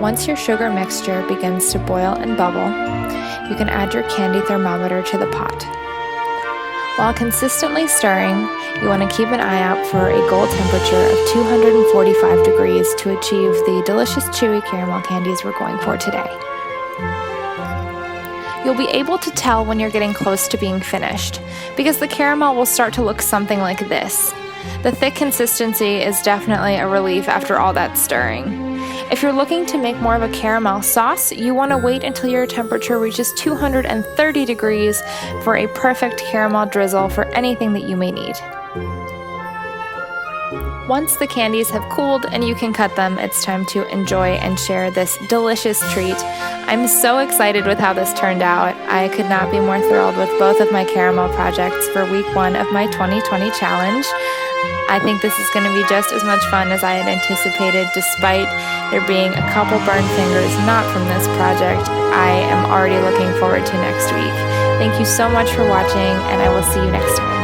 Once your sugar mixture begins to boil and bubble, you can add your candy thermometer to the pot. While consistently stirring, you want to keep an eye out for a goal temperature of 245 degrees to achieve the delicious chewy caramel candies we're going for today. You'll be able to tell when you're getting close to being finished, because the caramel will start to look something like this. The thick consistency is definitely a relief after all that stirring. If you're looking to make more of a caramel sauce, you want to wait until your temperature reaches 230 degrees for a perfect caramel drizzle for anything that you may need. Once the candies have cooled and you can cut them, it's time to enjoy and share this delicious treat. I'm so excited with how this turned out. I could not be more thrilled with both of my caramel projects for week 1 of my 2020 challenge. I think this is going to be just as much fun as I had anticipated, despite there being a couple burned fingers not from this project. I am already looking forward to next week. Thank you so much for watching, and I will see you next time.